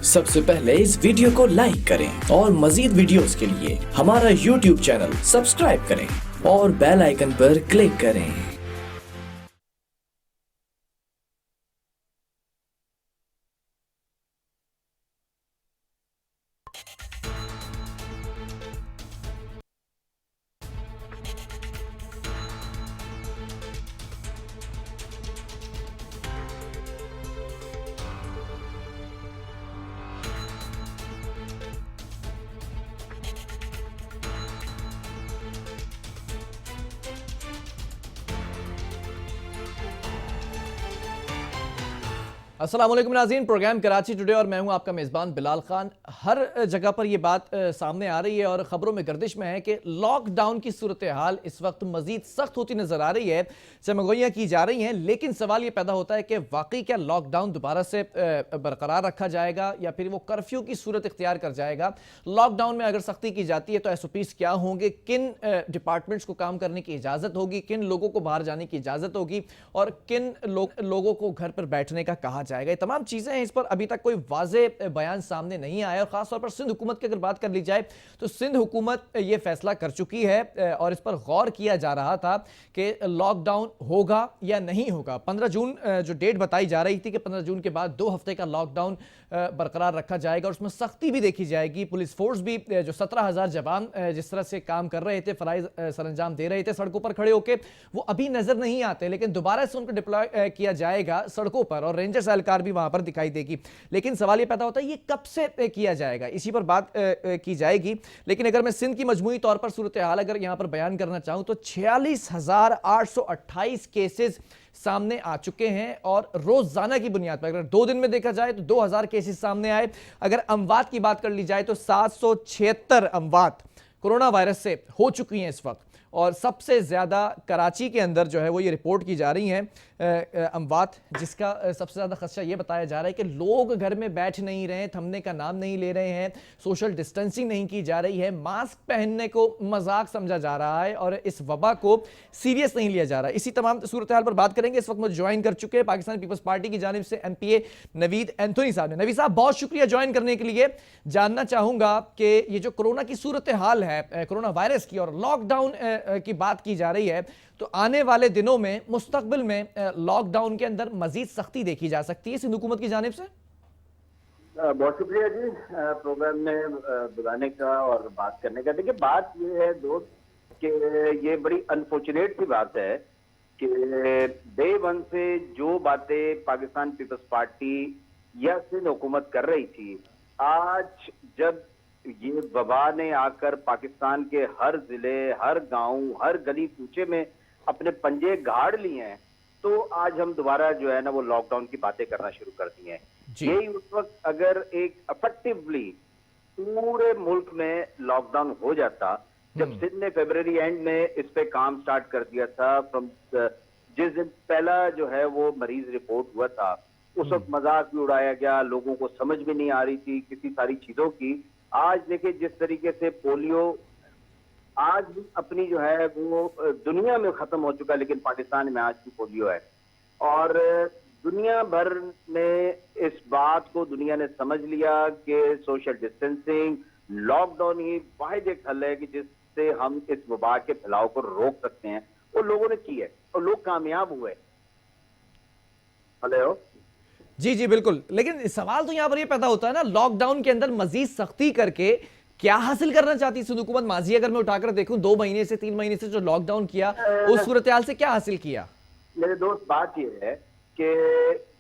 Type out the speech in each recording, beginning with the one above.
सबसे पहले इस वीडियो को लाइक करें और मजीद वीडियोस के लिए हमारा YouTube चैनल सब्सक्राइब करें और बेल आइकन पर क्लिक करें। अस्सलाम वालेकुम नाज़रीन, प्रोग्राम कराची टुडे और मैं हूं आपका मेज़बान बिलाल खान। हर जगह पर यह बात सामने आ रही है और ख़बरों में गर्दिश में है कि लॉकडाउन की सूरत हाल इस वक्त मज़ीद सख्त होती नज़र आ रही है, चमगोइयाँ की जा रही हैं। लेकिन सवाल ये पैदा होता है कि वाकई क्या लॉकडाउन दोबारा से बरकरार रखा जाएगा या फिर वो कर्फ्यू की सूरत इख्तियार कर जाएगा। लॉकडाउन में अगर सख्ती की जाती है तो SOPs क्या होंगे, किन डिपार्टमेंट्स को काम करने की इजाज़त होगी, किन लोगों को बाहर जाने की इजाज़त होगी और किन लोगों को घर पर बैठने का कहा जाएगा। ये तमाम चीजें हैं, इस पर अभी तक कोई वाज़ेह बयान सामने नहीं आया। और खासतौर पर सिंध हुकूमत की अगर बात कर ली जाए तो सिंध हुकूमत ये फैसला कर चुकी है और इस पर गौर किया जा रहा था कि लॉकडाउन होगा या नहीं होगा। 15 जून जो डेट बताई जा रही थी कि 15 जून के बाद 2 हफ्ते का लॉकडाउन बरकरार रखा जाएगा और उसमें सख्ती भी देखी जाएगी। पुलिस फोर्स भी जो 17,000 जवान जिस तरह से काम कर रहे थे, फराइज सरंजाम दे रहे थे सड़कों पर खड़े होकर, वो अभी नजर नहीं आते, लेकिन दोबारा से उनको डिप्लॉय किया जाएगा सड़कों पर और रेंजर्स एहलकार भी वहां पर दिखाई देगी। लेकिन सवाल ये पैदा होता है ये कब से किया जाएगा, इसी पर बात की जाएगी। लेकिन अगर मैं सिंध की मजमूई तौर पर सूरत हाल अगर यहां पर बयान करना चाहूं तो 46,828 केसेस सामने आ चुके हैं और रोजाना की बुनियाद पर अगर 2 दिन में देखा जाए तो 2,000 केसेस सामने आए। अगर अमवात की बात कर ली जाए तो 776 अमवात कोरोना वायरस से हो चुकी हैं इस वक्त और सबसे ज्यादा कराची के अंदर जो है वो ये रिपोर्ट की जा रही हैं अमवात, जिसका सबसे ज़्यादा खदशा ये बताया जा रहा है कि लोग घर में बैठ नहीं रहे, थमने का नाम नहीं ले रहे हैं, सोशल डिस्टेंसिंग नहीं की जा रही है, मास्क पहनने को मजाक समझा जा रहा है और इस वबा को सीरियस नहीं लिया जा रहा है। इसी तमाम सूरत हाल पर बात करेंगे। इस वक्त मुझे ज्वाइन कर चुके हैं पाकिस्तान पीपल्स पार्टी की जानिब से MPA नवीद एंथोनी साहब ने। नवीद साहब बहुत शुक्रिया ज्वाइन करने के लिए। जानना चाहूंगा कि ये जो कोरोना की सूरत हाल है, कोरोना वायरस की और लॉकडाउन की बात की जा रही है, तो आने वाले दिनों में मुस्तकबिल में लॉकडाउन के अंदर मजीद सख्ती देखी जा सकती है सिंध हुकूमत की जानिब से? बहुत शुक्रिया जी प्रोग्राम में बुलाने का और बात करने का। देखिए बात ये है दोस्त कि ये बड़ी अनफॉर्चुनेट सी बात है कि डे वन से जो बातें पाकिस्तान पीपल्स पार्टी या सिंध हुकूमत कर रही थी, आज जब ये वबा ने आकर पाकिस्तान के हर जिले, हर गांव, हर गली कूचे में अपने पंजे गाड़ लिए हैं, तो आज हम दोबारा जो है ना वो लॉकडाउन की बातें करना शुरू कर दी हैं। यही उस वक्त अगर एक इफेक्टिवली पूरे मुल्क में लॉकडाउन हो जाता, जब सिंध ने फरवरी एंड में इस पे काम स्टार्ट कर दिया था, फ्रॉम जिस दिन पहला जो है वो मरीज रिपोर्ट हुआ था, उस वक्त मजाक भी उड़ाया गया, लोगों को समझ भी नहीं आ रही थी किसी सारी चीजों की। आज देखिए जिस तरीके से पोलियो आज भी अपनी जो है वो दुनिया में खत्म हो चुका है, लेकिन पाकिस्तान में आज भी पोलियो है और दुनिया भर में इस बात को दुनिया ने समझ लिया कि सोशल डिस्टेंसिंग, लॉकडाउन ही वाहिद एक हल है कि जिससे हम इस वबा के फैलाव को रोक सकते हैं। वो लोगों ने की है और लोग कामयाब हुए। हेलो जी जी बिल्कुल, लेकिन सवाल तो यहां पर यह पैदा होता है ना, लॉकडाउन के अंदर मजीद सख्ती करके क्या हासिल करना चाहती सिंध हुकूमत? माजी अगर मैं उठाकर देखूं 2 महीने से 3 महीने से जो लॉकडाउन किया, उस सूरत हाल से क्या हासिल किया? मेरे दोस्त बात यह है कि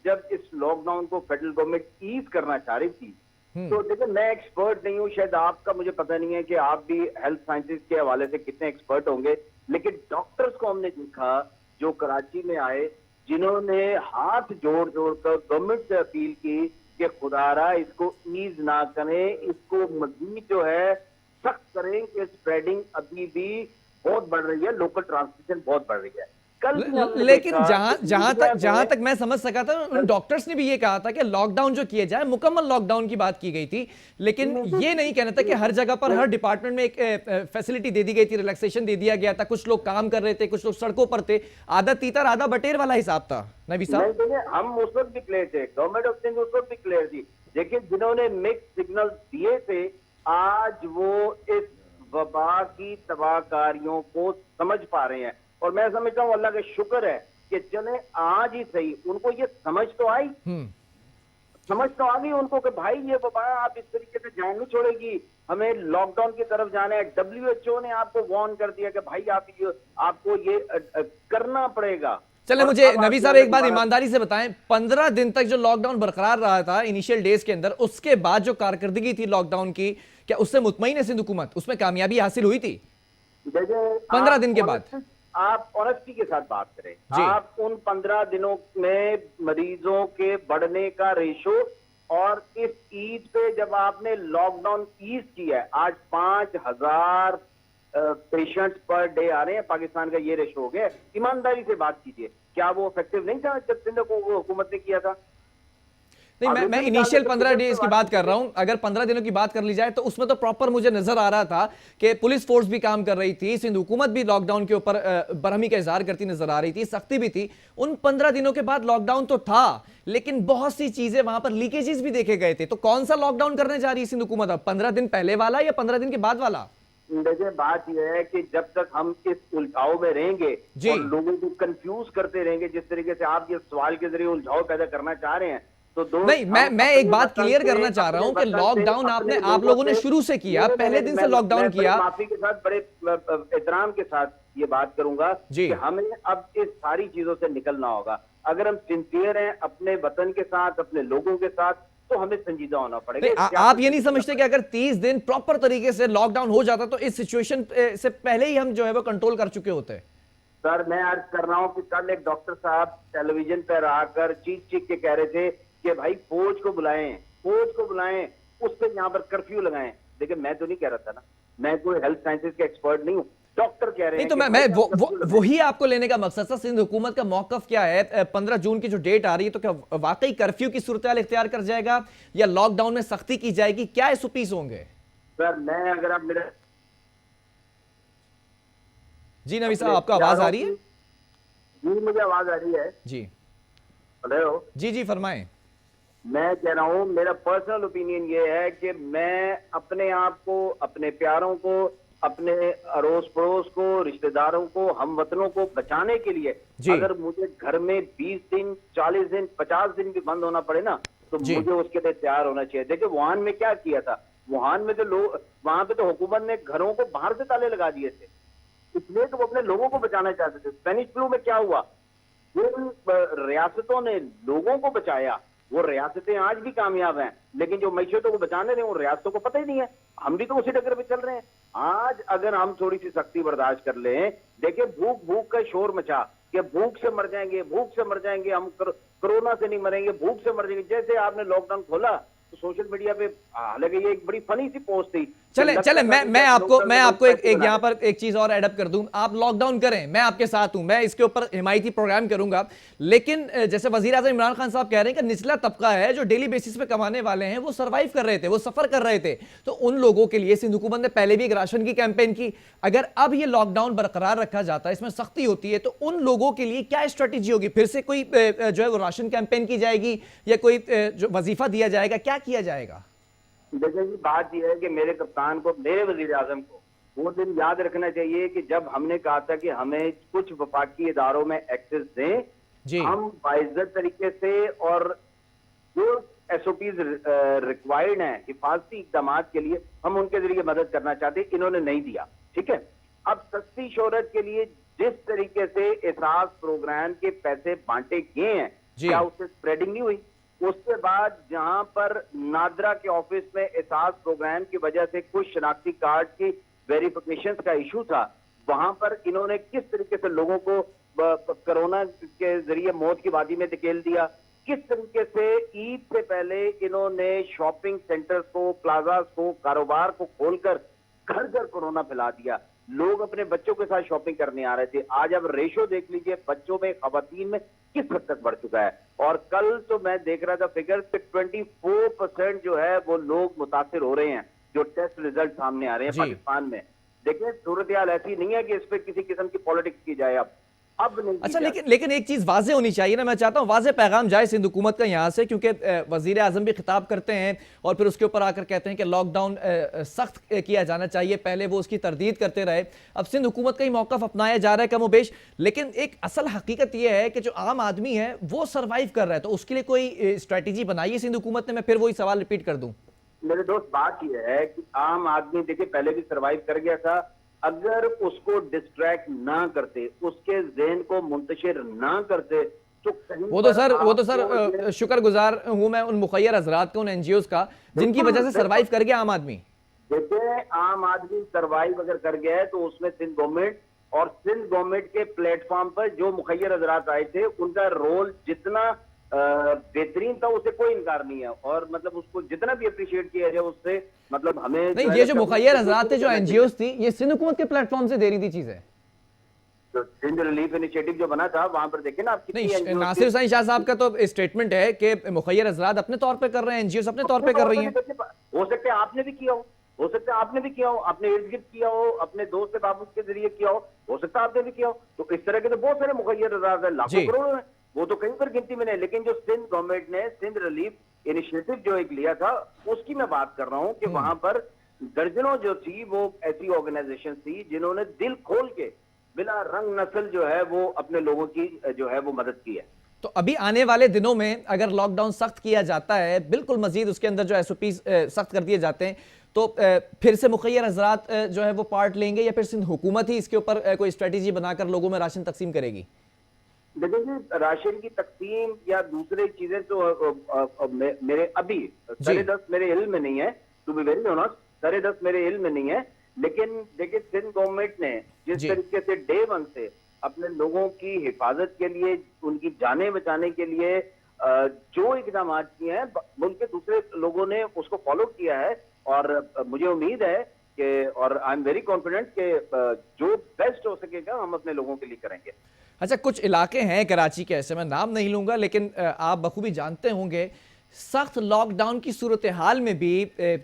जब इस लॉकडाउन को फेडरल गवर्नमेंट ईज करना चाह रही थी, तो देखो मैं एक्सपर्ट नहीं हूं, शायद आपका मुझे पता नहीं है कि आप भी हेल्थ साइंसेज के हवाले से कितने एक्सपर्ट होंगे, लेकिन डॉक्टर्स को हमने देखा जो कराची में आए, जिन्होंने हाथ जोड़ जोड़ कर गवर्नमेंट से अपील की कि खुदारा इसको ईज ना करें, इसको मजीद जो है सख्त करें कि स्प्रेडिंग अभी भी बहुत बढ़ रही है, लोकल ट्रांसमिशन बहुत बढ़ रही है। लेकिन जहां तक मैं समझ सका था, उन डॉक्टर्स ने भी ये कहा था कि लॉकडाउन जो किया जाए, मुकम्मल लॉकडाउन की बात की गई थी, लेकिन ये नहीं कहना था कि हर जगह पर हर डिपार्टमेंट में एक फैसिलिटी दे दी गई थी, रिलैक्सेशन दे दिया गया था, कुछ लोग काम कर रहे थे, कुछ लोग सड़कों पर थे, आधा तीतर आधा बटेर वाला हिसाब था। नबी साहब हम उस वक्त भी क्लियर थे, गवर्नमेंट ऑफ सिंध उस वक्त भी क्लियर थी, देखिए, जिन्होंने मिक्स सिग्नल दिए थे, आज वो इस वबा की तबाहकारियों को समझ पा रहे हैं। और मैं समझता हूँ अल्लाह का शुक्र है कि चले आज ही सही उनको ये समझ तो आई, समझ तो आ गई उनको कि भाई ये वबा आप इस तरीके से जान नहीं छोड़ेगी, हमें लॉकडाउन की तरफ जाना है। WHO ने आपको वार्न कर दिया कि भाई आपको ये करना पड़ेगा। चले और मुझे अब नबी आप साहब जो है एक बात दोबारा- ईमानदारी से बताएं, 15 दिन तक जो लॉकडाउन बरकरार रहा था इनिशियल डेज के अंदर, उसके बाद जो कारकर्दगी थी लॉकडाउन की, क्या उससे मुतमईन है सिंध हुकूमत? उसमें कामयाबी हासिल हुई थी देखिए, 15 दिन के बाद? आप ऑनेस्टी के साथ बात करें, जी। आप उन 15 दिनों में मरीजों के बढ़ने का रेशो और इस ईद पे जब आपने लॉकडाउन ईज किया है, आज 5000 पेशेंट्स पर डे आ रहे हैं, पाकिस्तान का ये रेशो हो गया। ईमानदारी से बात कीजिए, क्या वो इफेक्टिव नहीं था जब सिंध को वो हुकूमत ने किया था? नहीं, मैं इनिशियल 15 डेज की बात कर रहा हूं। अगर 15 दिनों की बात कर ली जाए तो उसमें तो प्रॉपर मुझे नजर आ रहा था कि पुलिस फोर्स भी काम कर रही थी, सिंध हुकूमत भी लॉकडाउन के ऊपर बरहमी का इजहार करती नजर आ रही थी, सख्ती भी थी। उन 15 दिनों के बाद लॉकडाउन तो था, लेकिन बहुत सी चीजें वहां पर लीकेजेस भी देखे गए थे। तो कौन सा लॉकडाउन करने जा रही है सिंध हुकूमत अब, 15 दिन पहले वाला या 15 दिन के बाद वाला? देखिए, बात यह है कि जब तक हम इस उलझाव में रहेंगे जी। और लोगों को कंफ्यूज करते रहेंगे, जिस तरीके से आप ये सवाल के जरिए उलझाव पैदा करना चाह रहे हैं, तो नहीं, मैं एक बात क्लियर करना चाह रहा हूं कि लॉकडाउन आप लोगों ने शुरू से किया, पहले दिन से लॉकडाउन किया। माफी के साथ, बड़े एहतराम के साथ ये बात करूंगा जी। कि हमें अब इस सारी चीजों से निकलना होगा। अगर हम सिंसियर हैं अपने वतन के साथ, अपने लोगों के साथ, तो हमें संजीदा होना पड़ेगा। आप ये नहीं समझते कि अगर 30 दिन प्रॉपर तरीके से लॉकडाउन हो जाता तो इस सिचुएशन से पहले ही हम जो है वो कंट्रोल कर चुके होते? सर, मैं अर्ज कर रहा हूं कि कल एक डॉक्टर साहब टेलीविजन पर आकर चीख चीख के कह रहे थे कि भाई फौज को बुलाएं, फौज को बुलाएं, उस पर यहाँ पर कर्फ्यू लगाएं। लेकिन मैं तो नहीं कह रहा था ना, मैं कोई हेल्थ साइंसेज का एक्सपर्ट नहीं हूं, डॉक्टर कह रहे हैं। नहीं, तो मैं वही आपको लेने का मकसद था। सिंध हुकूमत का मौकफ क्या है? 15 जून की जो डेट आ रही है, तो क्या वाकई कर्फ्यू की सूरत इख्तियार कर जाएगा या लॉकडाउन में सख्ती की जाएगी? क्या एसओपीज होंगे? सर, मैं अगर आप मेरे जी नबी साहब, आपको आवाज आ रही है? जी, मुझे आवाज आ रही है जी हेलो। जी फरमाएं। मैं कह रहा हूं, मेरा पर्सनल ओपिनियन ये है कि मैं अपने आप को, अपने प्यारों को, अपने अड़ोस पड़ोस को, रिश्तेदारों को, हमवतनों को बचाने के लिए अगर मुझे घर में 20 दिन, 40 दिन, 50 दिन भी बंद होना पड़े ना, तो मुझे उसके लिए तैयार होना चाहिए। देखिए, वुहान में क्या किया था, वुहान में तो लोग, वहां पे तो हुकूमत ने घरों को बाहर से ताले लगा दिए थे, इसलिए तो वो अपने लोगों को बचाना चाहते थे। स्पेनिश फ्लू में क्या हुआ, जिन रियासतों ने लोगों को बचाया वो रियासतें आज भी कामयाब हैं, लेकिन जो मैशियतों को बचाने थे वो रियासतों को पता ही नहीं है। हम भी तो उसी डगर पे चल रहे हैं। आज अगर हम थोड़ी सी सख्ती बर्दाश्त कर लें, देखिए भूख भूख का शोर मचा कि भूख से मर जाएंगे, भूख से मर जाएंगे, हम कोरोना से नहीं मरेंगे, भूख से मर जाएंगे। जैसे आपने लॉकडाउन खोला तो सोशल मीडिया पे, हालांकि ये एक बड़ी फनी सी पोस्ट थी। चले मैं आपको एक यहाँ पर एक चीज और एडअप कर दूं। आप लॉकडाउन करें, मैं आपके साथ हूं, मैं इसके ऊपर हिमायती प्रोग्राम करूंगा। लेकिन जैसे वजीर आज़म इमरान खान साहब कह रहे हैं कि निचला तबका है जो डेली बेसिस पे कमाने वाले हैं, वो सर्वाइव कर रहे थे, वो सफर कर रहे थे, तो उन लोगों के लिए सिंध हुकूमत ने पहले भी एक राशन की कैंपेन की। अगर अब ये लॉकडाउन बरकरार रखा जाता है, इसमें सख्ती होती है, तो उन लोगों के लिए क्या स्ट्रेटेजी होगी? फिर से कोई जो है वो राशन कैंपेन की जाएगी या कोई जो वजीफा दिया जाएगा, क्या किया जाएगा? देखिए जी, बात यह है कि मेरे कप्तान को, मेरे वजीर आजम को वो दिन याद रखना चाहिए कि जब हमने कहा था कि हमें कुछ वफाकी इदारों में एक्सेस दें, हम बाइज्जत तरीके से और जो एसओपीज रिक्वायर्ड हैं हिफाजती इकदाम के लिए, हम उनके जरिए मदद करना चाहते, इन्होंने नहीं दिया। ठीक है, अब सस्ती शोहरत के लिए जिस तरीके से एहसास प्रोग्राम के पैसे बांटे गए हैं, क्या उससे स्प्रेडिंग नहीं हुई? उसके बाद जहां पर नादरा के ऑफिस में एहसास प्रोग्राम की वजह से कुछ शनाख्ती कार्ड की वेरिफिकेशन का इशू था, वहां पर इन्होंने किस तरीके से लोगों को कोरोना के जरिए मौत की वादी में धकेल दिया, किस तरीके से ईद से पहले इन्होंने शॉपिंग सेंटर्स को, प्लाजा को, कारोबार को खोलकर घर घर कोरोना फैला दिया। लोग अपने बच्चों के साथ शॉपिंग करने आ रहे थे। आज अब रेशो देख लीजिए, बच्चों में, खवातीन में किस हद तक बढ़ चुका है। और कल तो मैं देख रहा था फिगर पे 24% जो है वो लोग मुतासिर हो रहे हैं, जो टेस्ट रिजल्ट सामने आ रहे हैं पाकिस्तान में। देखिए, सूरत हाल ऐसी नहीं है कि इस पर किसी किस्म की पॉलिटिक्स की जाए। अब नहीं की अच्छा, जाती। लेकिन एक चीज वाज़ेह होनी चाहिए ना, मैं चाहता हूं वाज़ेह पैगाम जाए सिंध हुकूमत का यहाँ से, क्योंकि वजीर आजम भी खिताब करते हैं और फिर उसके ऊपर आकर कहते हैं कि लॉकडाउन सख्त किया जाना चाहिए, पहले वो उसकी तरदीद करते रहे। अब सिंध हुकूमत का ही मौक़िफ़ अपनाया जा रहा है कमोबेश, लेकिन एक असल हकीकत यह है कि जो आम आदमी है वो सर्वाइव कर रहा है, तो उसके लिए कोई स्ट्रैटेजी बनाई है सिंध हुकूमत ने? मैं फिर वही सवाल रिपीट कर दूं। मेरे दोस्त, बात यह है कि आम आदमी देखिए पहले भी सरवाइव कर गया था। अगर उसको डिस्ट्रैक्ट ना करते, उसके ज़हन को मुंतशिर ना करते, तो कहीं वो तो पर सर आपको शुक्रगुजार हूं मैं उन मुखैर हजरात का, उन एनजीओ का, जिनकी बिल्कुल, वजह से सर्वाइव कर गया आम आदमी। देखिए आम आदमी सरवाइव अगर कर गया है तो उसमें सिंध गवर्नमेंट के प्लेटफॉर्म पर जो मुखैर हजरात आए थे उनका रोल जितना बेहतरीन था, उसे कोई इनकार नहीं है। और मतलब उसको जितना भी अप्रिशिएट किया जाए उससे मतलब हमें नहीं, ये जो मुखैर हजरात थे, जो एनजीओ थी, ये सिंध हुकूमत के प्लेटफॉर्म से दे रही थी चीजें। तो सिंध रिलीफ इनिशिएटिव जो बना था वहां पर देखे ना आप कितनी नहीं, NGOs नासिर हुसैन शाह साहब का तो स्टेटमेंट है कि मुखैर हजरात अपने तौर पे कर रहे हैं, एनजीओ अपने तौर पे कर रही हैं। हो सकता है आपने भी किया हो सकता है आपने भी किया हो, अपने इर्द गिर्द किया हो, अपने दोस्त से बाबू के जरिए किया हो सकता है आपने भी किया हो। तो इस तरह के तो बहुत सारे मुखैर हजरात हैं, लाखों करोड़ों हैं, वो तो कहीं पर गिनती में नहीं। लेकिन जो सिंध गवर्नमेंट ने सिंध रिलीफ इनिशिएटिव जो एक लिया था, उसकी मैं बात कर रहा हूं कि वहां पर दर्जनों जो थी वो ऐसी ऑर्गेनाइजेशन थी जिन्होंने दिल खोल के बिला रंग नस्ल जो है वो अपने लोगों की जो है वो मदद की है। तो अभी आने वाले दिनों में अगर लॉकडाउन सख्त किया जाता है, बिल्कुल मजीद उसके अंदर जो एसओपी सख्त कर दिए जाते हैं, तो फिर से मुखैर हजरात जो है वो पार्ट लेंगे, या फिर सिंध हुकूमत ही इसके ऊपर कोई स्ट्रेटेजी बनाकर लोगों में राशन तकसीम करेगी? देखिए, राशन की तकसीम या दूसरी चीजें तो मेरे अभी 10:30 मेरे इल्म में नहीं है, टू बी वेरी ऑनेस्ट, 10:30 मेरे इल्म में नहीं है। लेकिन देखिए सिंध गवर्नमेंट ने जिस तरीके से डे वन से अपने लोगों की हिफाजत के लिए, उनकी जानें बचाने के लिए जो इकदाम किए हैं, मुल्क के दूसरे लोगों ने उसको फॉलो किया है। और मुझे उम्मीद है कि, और आई एम वेरी कॉन्फिडेंट कि जो बेस्ट हो सकेगा हम अपने लोगों के लिए करेंगे। अच्छा, कुछ इलाके हैं कराची के ऐसे, मैं नाम नहीं लूंगा, लेकिन आप बखूबी जानते होंगे, सख्त लॉकडाउन की सूरत हाल में भी,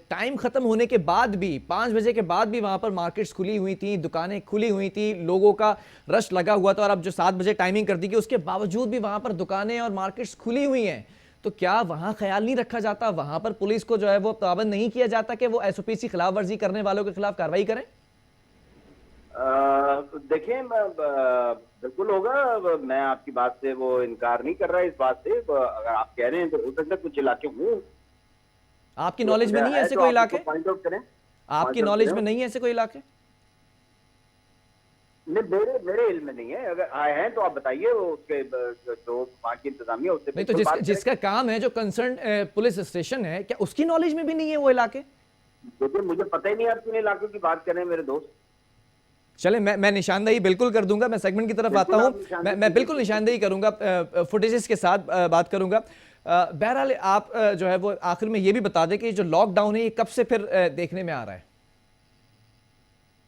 टाइम खत्म होने के बाद भी, 5 बजे के बाद भी वहां पर मार्केट्स खुली हुई थी, दुकानें खुली हुई थी, लोगों का रश लगा हुआ था। और अब जो 7 बजे टाइमिंग कर दी गई, उसके बावजूद भी वहां पर दुकानें और मार्केट्स खुली हुई हैं। तो क्या वहां ख्याल नहीं रखा जाता, वहां पर पुलिस को जो है वो पाबंद नहीं किया जाता कि वो एसओपी की खिलाफ वर्जी करने वालों के खिलाफ कार्रवाई करें? देखिए, बिल्कुल होगा, मैं आपकी बात से वो इनकार नहीं कर रहा है इस बात से। अगर आप कह रहे हैं तो हो सकता है कुछ इलाके हों। आपकी नॉलेज में नहीं है ऐसे कोई इलाके? पॉइंट आउट करें। आपकी नॉलेज में नहीं है ऐसे कोई इलाके? नहीं, मेरे इल्म में नहीं है। अगर आए हैं तो आप बताइए, उसके जो वहाँ की इंतजामिया उससे नहीं, तो जिसका काम है, जो कंसर्न पुलिस स्टेशन है, क्या उसकी नॉलेज में भी नहीं है वो इलाके? देखिए, मुझे पता ही नहीं आप किन इलाकों की बात कर रहे हैं मेरे दोस्त। चले, मैं निशानदेही बिल्कुल कर दूंगा, मैं सेगमेंट की तरफ आता हूं, मैं बिल्कुल निशानदेही करूंगा, फुटेजेस के साथ बात करूंगा। बहरहाल आप जो है वो आखिर में ये भी बता दें कि जो लॉकडाउन है ये कब से फिर देखने में आ रहा है?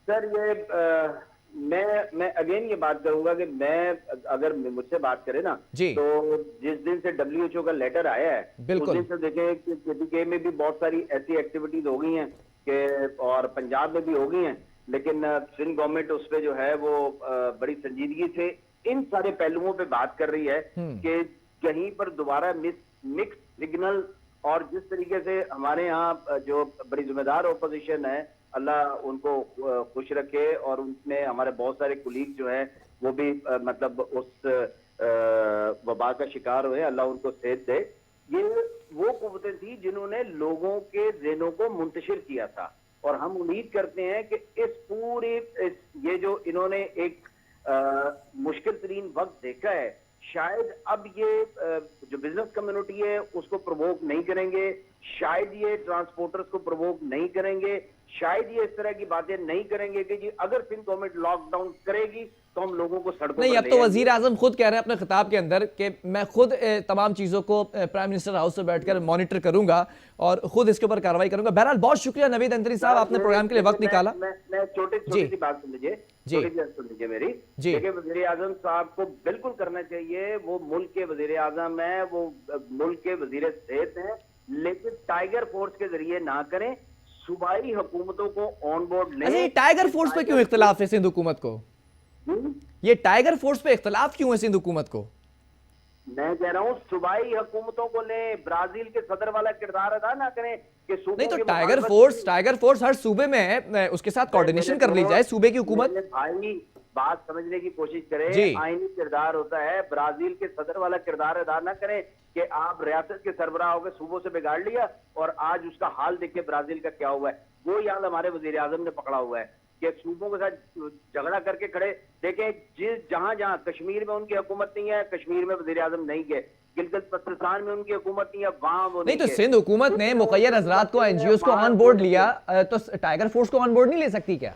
सर, ये मैं अगेन ये बात करूंगा कि मैं, अगर मुझसे बात करें ना, तो जिस दिन से WHO का लेटर आया है, उस दिन से देखें कि KPK में भी बहुत सारी ऐसी एक्टिविटीज हो गई हैं कि, और पंजाब में भी हो गई हैं, लेकिन सिंध गवर्नमेंट उस पर जो है वो बड़ी संजीदगी से इन सारे पहलुओं पे बात कर रही है कि कहीं पर दोबारा मिक्स सिग्नल, और जिस तरीके से हमारे यहाँ जो बड़ी जिम्मेदार ऑपोजिशन है, अल्लाह उनको खुश रखे, और उनमें हमारे बहुत सारे कुलीग जो हैं वो भी मतलब उस वबा का शिकार हुए, अल्लाह उनको सेहत दे। ये वो कुव्वतें थी जिन्होंने लोगों के ज़हनों को मुंतशिर किया था, और हम उम्मीद करते हैं कि ये जो इन्होंने एक मुश्किल तरीन वक्त देखा है, शायद अब ये जो बिजनेस कम्युनिटी है उसको प्रोवोक नहीं करेंगे, शायद ये ट्रांसपोर्टर्स को प्रोवोक नहीं करेंगे, शायद ये इस तरह की बातें नहीं करेंगे कि जी अगर सिंध गवर्नमेंट लॉकडाउन करेगी तो हम लोगों को सड़कों नहीं। पर अब तो वजीर आजम खुद कह रहे हैं अपने खिताब के अंदर कि मैं खुद तमाम चीजों को प्राइम मिनिस्टर हाउस में बैठकर मॉनिटर करूंगा और खुद इसके ऊपर कार्रवाई करूंगा। बहरहाल बहुत शुक्रिया नवीद अंतरी साहब, आपने प्रोग्राम के लिए वक्त निकाला। मैं छोटी सी बात सुन लीजिए, सुन लीजिए मेरी। देखिए, वजीर आजम साहब को बिल्कुल करना चाहिए, वो मुल्क के वजीर आजम है, वो मुल्क के वजीर सेहत हैं, लेकिन टाइगर फोर्स के जरिए ना करें, सूबाई हुकूमतों को ऑन बोर्ड लें। टाइगर फोर्स पे क्यों इख्तिलाफ है सिंध हुकूमत को? ये टाइगर फोर्स पे इख्तलाफ क्यों है सिंध हुकूमत को? मैं कह रहा हूँ सूबाई हुकूमतों को लें, ब्राजील के सदर वाला किरदार अदा ना करें कि सूबों नहीं तो की टाइगर फोर्स हर सूबे में है, उसके साथ कोऑर्डिनेशन कर ली जाए सूबे की हुकूमत। मेरे भाई बात समझने की कोशिश जी। करें, आईनी किरदार होता है। ब्राजील के सदर वाला किरदार अदा ना करें कि आप रियासत के सरबराह हो गए, सूबों से बिगाड़ लिया और आज उसका हाल देखिए ब्राजील का क्या हुआ है। वो याद हमारे वजीर आजम ने पकड़ा हुआ है कि सूबों के साथ झगड़ा करके खड़े। देखें जहां जहां कश्मीर में उनकी हुकूमत नहीं है, कश्मीर में वजीर आजम नहीं गए, गिलगित बल्तिस्तान में उनकी हुकूमत नहीं है, वहां वो नहीं तो गए। सिंध हुकूमत ने मुक़य्यद हजरात को, एनजीओ को ऑन बोर्ड लिया, तो टाइगर फोर्स को ऑन बोर्ड नहीं ले सकती क्या?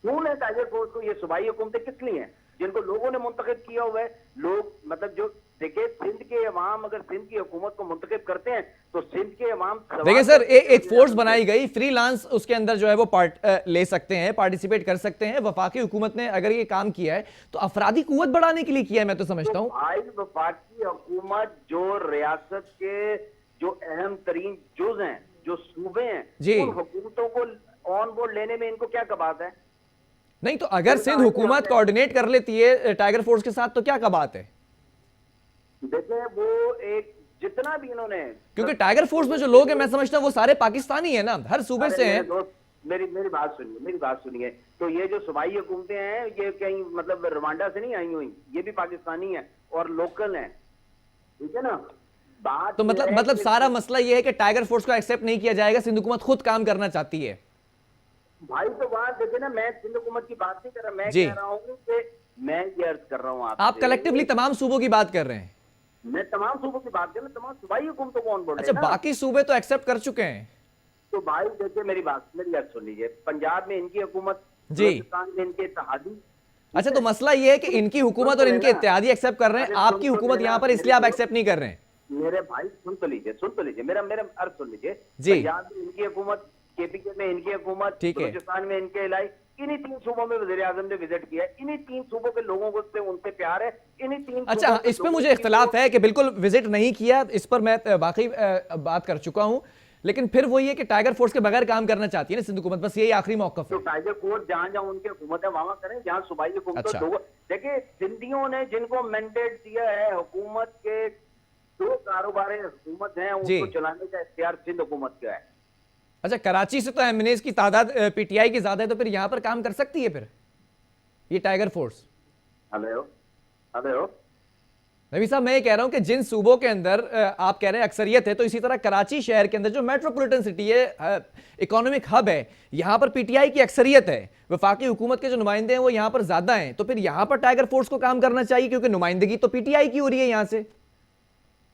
क्यों है टाइगर फोर्स को? ये सूबाई हुकूमतें किस लिए हैं? जिनको लोगों ने मुंतखब किया हुआ है। लोग मतलब जो देखिए सिंध के अवाम अगर सिंध की हुकूमत को मुंतखब करते हैं तो सिंध के अवाम देखिए सर, एक फोर्स बनाई गई, फ्रीलांस उसके अंदर जो है वो ले सकते हैं, पार्टिसिपेट कर सकते हैं। वफाकी हुकूमत ने अगर ये काम किया है तो अफरादी कुव्वत बढ़ाने के लिए किया है, मैं तो समझता हूँ। भाई वफाकी हुकूमत जो रियासत के जो अहम तरीन जुज हैं, जो सूबे हैं, जी। उन हुकूमतों को ऑन बोर्ड लेने में इनको क्या कबात है? नहीं तो अगर सिंध हुकूमत कोऑर्डिनेट कर लेती है टाइगर फोर्स के साथ तो क्या कबात है? देखिए वो एक जितना भी इन्होंने, क्योंकि टाइगर फोर्स में जो लोग हैं मैं समझता हूँ वो सारे पाकिस्तानी है ना, हर सूबे से हैं। मेरी बात सुनिए। तो ये जो सूबाई हुकूमतें हैं ये कहीं मतलब रवांडा से नहीं आई हुई, ये भी पाकिस्तानी है और लोकल हैं, ठीक है ना। बात तो ये है मतलब कि- सारा मसला ये है कि टाइगर फोर्स को एक्सेप्ट नहीं किया जाएगा, सिंध हुकूमत खुद काम करना चाहती है। भाई तो वहां देखिए ना, मैं सिंध हुकूमत की बात नहीं कर रहा, मैं जी। कह रहा हूँ कि मैं ये अर्ज कर रहा हूँ आप कलेक्टिवली तमाम सूबों की बात कर रहे हैं। मैं तमाम सूबों की बात कर रहा हूँ, तमाम सूबाई हुकूमतों को ऑन बोर्ड अच्छा, है ना। बाकी सूबे तो एक्सेप्ट कर चुके हैं। तो भाई देखिए मेरी अर्ज सुन लीजिए। पंजाब में इनकी हुकूमत, जी। बलूचिस्तान में इनके इत्तेहादी। अच्छा, तो मसला ये है कि इनकी हुकूमत और इनके इत्तेहादी एक्सेप्ट कर रहे हैं, अरे आपकी सुन तो हुकूमत लेना, यहाँ पर इसलिए आप एक्सेप्ट नहीं कर रहे हैं। मेरे भाई सुन तो लीजिए मेरा अर्ज सुन लीजिए। जी। पंजाब में इनकी हुकूमत, केपीके में इनकी हुकूमत, ठीक है। बलूचिस्तान में इनके इलाई, इन्हीं 3 सूबों में वज़ीर आज़म ने विजिट किया है। इन्हीं 3 सूबों के लोगों को से उनसे प्यार है। इन्हीं 3 अच्छा, सूबों के इस पे लोगों मुझे की इख्तलाफ है कि बिल्कुल विजिट नहीं किया, इस पर मैं वाकई बात कर चुका हूं, लेकिन फिर वही है कि टाइगर फोर्स के बगैर काम करना चाहती है ना सिंध हुकूमत, बस यही आखिरी मौकफ तो है। टाइगर फोर्स जहां जहां उनकी हुकूमत है वहां करें, जहां सूबाई हुकूमत अच्छा। लोगों। देखिए सिंधियों ने जिनको मैंडेट दिया है, हुकूमत के 2 कारोबारी हुकूमत हैं, जी। उनको चलाने का इख्तियार सिंध हुकूमत का है। अच्छा, कराची से तो एमएनएस की तादाद पीटीआई की ज्यादा है, तो फिर यहां पर काम कर सकती है फिर ये टाइगर फोर्स? हेलो नबी साहब, मैं ये कह रहा हूं कि जिन सूबों के अंदर आप कह रहे हैं अक्सरियत है, तो इसी तरह कराची शहर के अंदर जो मेट्रोपॉलिटन सिटी है, इकोनॉमिक हब है, यहां पर पीटीआई की अक्सरियत है, वफाकी हुकूमत के जो नुमाइंदे हैं वो यहां पर ज्यादा हैं, तो फिर यहां पर टाइगर फोर्स को काम करना चाहिए क्योंकि नुमाइंदगी तो पीटीआई की हो रही है यहां से।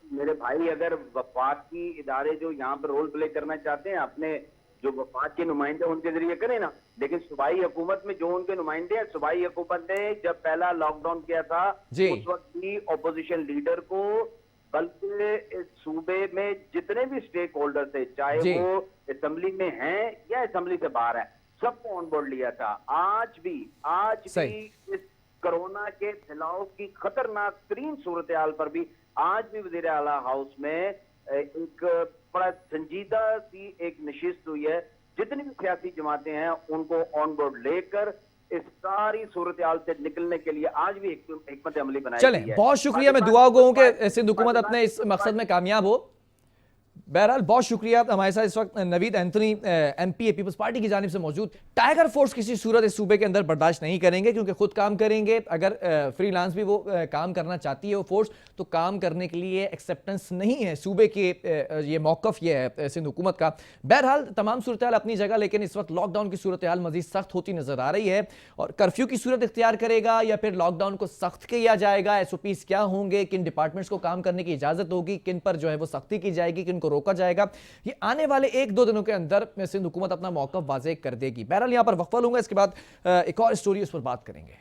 मेरे भाई, अगर वफाकी इदारे जो यहाँ पर रोल प्ले करना चाहते हैं, अपने जो वफाक के नुमाइंदे उनके जरिए करें ना। लेकिन सूबाई हुकूमत में जो उनके नुमाइंदे हैं, सूबाई हुकूमत ने जब पहला लॉकडाउन किया था जी। उस वक्त भी अपोजिशन लीडर को, बल्कि इस सूबे में जितने भी स्टेक होल्डर थे, चाहे जी। वो असेंबली में हैं या असेंबली से बाहर हैं, सबको ऑन बोर्ड लिया था। आज भी सही। इस कोरोना के फैलाव की खतरनाक तरीन सूरत हाल पर भी आज भी वज़ीर आला हाउस में एक बड़ा संजीदा सी एक नशिस्त हुई है। जितनी भी सियासी जमातें हैं उनको ऑन बोर्ड लेकर इस सारी सूरत हाल से निकलने के लिए आज भी एक हिकमत अमली बनाई चलें, गई है। बहुत शुक्रिया, मैं दुआ गो हूं कि सिंध हुकूमत अपने इस मकसद में कामयाब हो। बहरहाल बहुत शुक्रिया। हमारे साथ इस वक्त नवीद एंथनी एमपी पीपल्स पार्टी की जानिब से मौजूद। टाइगर फोर्स किसी सूरत इस सूबे के अंदर बर्दाश्त नहीं करेंगे क्योंकि खुद काम करेंगे। अगर फ्रीलांस भी वो काम करना चाहती है वो फोर्स, तो काम करने के लिए एक्सेप्टेंस नहीं है सूबे के। ये मौकफ ये है सिंध हुकूमत का। बहरहाल तमाम सूरत हाल अपनी जगह, लेकिन इस वक्त लॉकडाउन की सूरत हाल मजीद सख्त होती नजर आ रही है और कर्फ्यू की सूरत इख्तियार करेगा या फिर लॉकडाउन को सख्त किया जाएगा, SOPs क्या होंगे, किन डिपार्टमेंट्स को काम करने की इजाजत होगी, किन पर जो है वो सख्ती की जाएगी, किन को रोका जाएगा, ये आने वाले 1-2 दिनों के अंदर सिंध हुकूमत अपना मौकफ वाज़ेह कर देगी। बहरहाल यहां पर वक्फा लूंगा, इसके बाद एक और स्टोरी उस पर बात करेंगे।